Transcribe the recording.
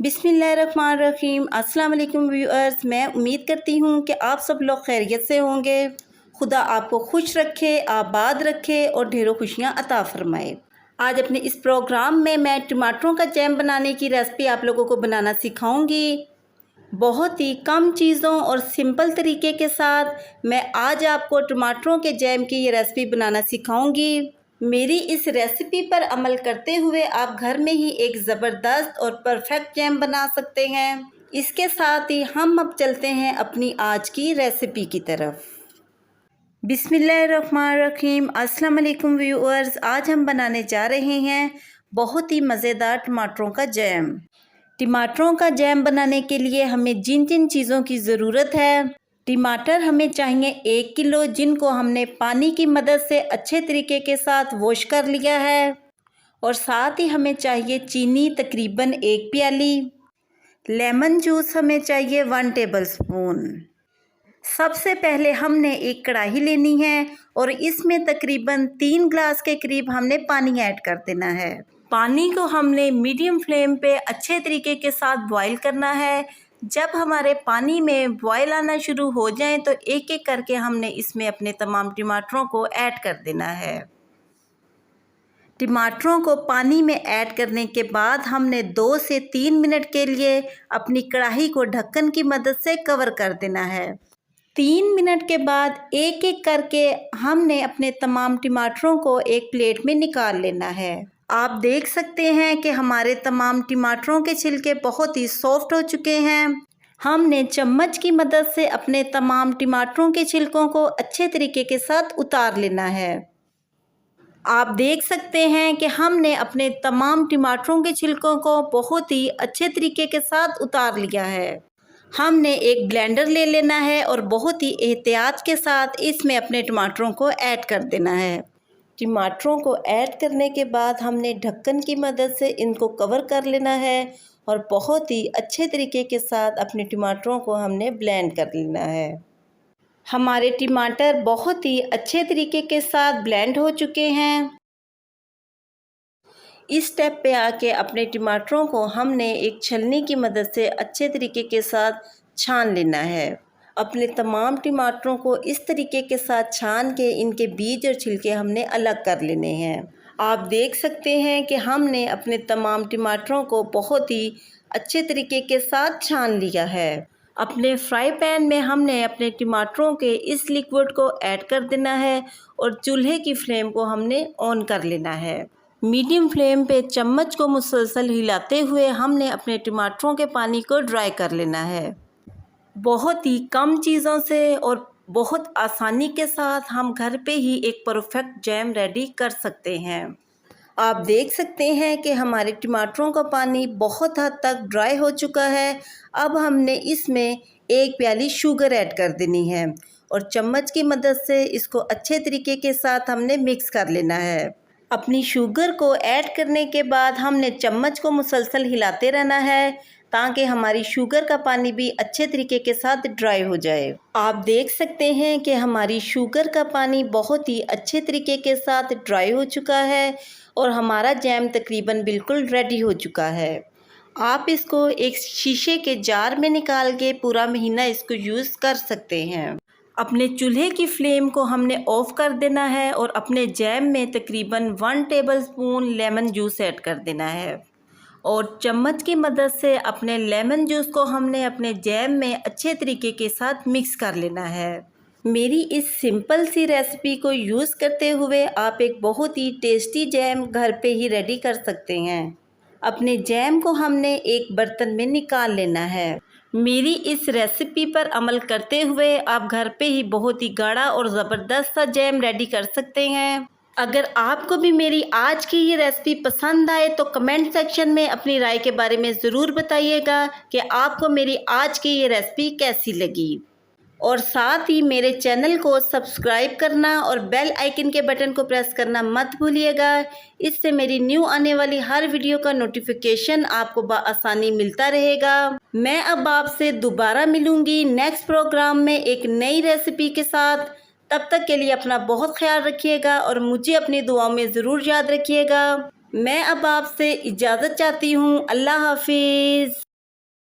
बिस्मिल्लाहिर्रहमानिर्रहीम। अस्सलाम वालेकुम व्यूअर्स, मैं उम्मीद करती हूँ कि आप सब लोग खैरियत से होंगे। खुदा आपको खुश रखे, आबाद रखे और ढेरों खुशियाँ अता फ़रमाए। आज अपने इस प्रोग्राम में मैं टमाटरों का जैम बनाने की रेसिपी आप लोगों को बनाना सिखाऊंगी। बहुत ही कम चीज़ों और सिंपल तरीके के साथ मैं आज आपको टमाटरों के जैम की ये रेसिपी बनाना सिखाऊंगी। मेरी इस रेसिपी पर अमल करते हुए आप घर में ही एक ज़बरदस्त और परफेक्ट जैम बना सकते हैं। इसके साथ ही हम अब चलते हैं अपनी आज की रेसिपी की तरफ। बिस्मिल्लाहिर्रहमानिर्रहीम। अस्सलाम वालेकुम व्यूअर्स, आज हम बनाने जा रहे हैं बहुत ही मज़ेदार टमाटरों का जैम। टमाटरों का जैम बनाने के लिए हमें जिन जिन चीज़ों की ज़रूरत है, टमाटर हमें चाहिए 1 किलो, जिनको हमने पानी की मदद से अच्छे तरीके के साथ वॉश कर लिया है। और साथ ही हमें चाहिए चीनी तकरीबन 1 प्याली, लेमन जूस हमें चाहिए 1 टेबलस्पून। सबसे पहले हमने एक कढ़ाई लेनी है और इसमें तकरीबन 3 ग्लास के करीब हमने पानी ऐड कर देना है। पानी को हमने मीडियम फ्लेम पे अच्छे तरीके के साथ बॉईल करना है। जब हमारे पानी में बॉईल आना शुरू हो जाए तो एक एक करके हमने इसमें अपने तमाम टमाटरों को ऐड कर देना है। टमाटरों को पानी में ऐड करने के बाद हमने 2 से 3 मिनट के लिए अपनी कढ़ाई को ढक्कन की मदद से कवर कर देना है। 3 मिनट के बाद एक एक करके हमने अपने तमाम टमाटरों को एक प्लेट में निकाल लेना है। आप देख सकते हैं कि हमारे तमाम टमाटरों के छिलके बहुत ही सॉफ्ट हो चुके हैं। हमने चम्मच की मदद से अपने तमाम टमाटरों के छिलकों को अच्छे तरीके के साथ उतार लेना है। आप देख सकते हैं कि हमने अपने तमाम टमाटरों के छिलकों को बहुत ही अच्छे तरीके के साथ उतार लिया है। हमने एक ब्लेंडर ले लेना है और बहुत ही एहतियात के साथ इसमें अपने टमाटरों को ऐड कर देना है। टमाटरों को ऐड करने के बाद हमने ढक्कन की मदद से इनको कवर कर लेना है और बहुत ही अच्छे तरीके के साथ अपने टमाटरों को हमने ब्लेंड कर लेना है। हमारे टमाटर बहुत ही अच्छे तरीके के साथ ब्लेंड हो चुके हैं। इस स्टेप पे आके अपने टमाटरों को हमने एक छलनी की मदद से अच्छे तरीके के साथ छान लेना है। अपने तमाम टमाटरों को इस तरीके के साथ छान के इनके बीज और छिलके हमने अलग कर लेने हैं। आप देख सकते हैं कि हमने अपने तमाम टमाटरों को बहुत ही अच्छे तरीके के साथ छान लिया है। अपने फ्राई पैन में हमने अपने टमाटरों के इस लिक्विड को ऐड कर देना है और चूल्हे की फ्लेम को हमने ऑन कर लेना है। मीडियम फ्लेम पे चम्मच को मुसलसल हिलाते हुए हमने अपने टमाटरों के पानी को ड्राई कर लेना है। बहुत ही कम चीज़ों से और बहुत आसानी के साथ हम घर पे ही एक परफेक्ट जैम रेडी कर सकते हैं। आप देख सकते हैं कि हमारे टमाटरों का पानी बहुत हद तक ड्राई हो चुका है। अब हमने इसमें 1 प्याली शुगर ऐड कर देनी है और चम्मच की मदद से इसको अच्छे तरीके के साथ हमने मिक्स कर लेना है। अपनी शुगर को ऐड करने के बाद हमने चम्मच को मुसलसल हिलाते रहना है ताकि हमारी शुगर का पानी भी अच्छे तरीके के साथ ड्राई हो जाए। आप देख सकते हैं कि हमारी शुगर का पानी बहुत ही अच्छे तरीके के साथ ड्राई हो चुका है और हमारा जैम तकरीबन बिल्कुल रेडी हो चुका है। आप इसको एक शीशे के जार में निकाल के पूरा महीना इसको यूज़ कर सकते हैं। अपने चूल्हे की फ्लेम को हमने ऑफ़ कर देना है और अपने जैम में तकरीबन 1 टेबलस्पून लेमन जूस ऐड कर देना है और चम्मच की मदद से अपने लेमन जूस को हमने अपने जैम में अच्छे तरीके के साथ मिक्स कर लेना है। मेरी इस सिंपल सी रेसिपी को यूज़ करते हुए आप एक बहुत ही टेस्टी जैम घर पे ही रेडी कर सकते हैं। अपने जैम को हमने एक बर्तन में निकाल लेना है। मेरी इस रेसिपी पर अमल करते हुए आप घर पे ही बहुत ही गाढ़ा और ज़बरदस्त सा जैम रेडी कर सकते हैं। अगर आपको भी मेरी आज की ये रेसिपी पसंद आए तो कमेंट सेक्शन में अपनी राय के बारे में ज़रूर बताइएगा कि आपको मेरी आज की ये रेसिपी कैसी लगी। और साथ ही मेरे चैनल को सब्सक्राइब करना और बेल आइकन के बटन को प्रेस करना मत भूलिएगा। इससे मेरी न्यू आने वाली हर वीडियो का नोटिफिकेशन आपको बआसानी मिलता रहेगा। मैं अब आपसे दोबारा मिलूँगी नेक्स्ट प्रोग्राम में एक नई रेसिपी के साथ। तब तक के लिए अपना बहुत ख्याल रखिएगा और मुझे अपनी दुआओं में ज़रूर याद रखिएगा। मैं अब आपसे इजाज़त चाहती हूँ। अल्लाह हाफिज़।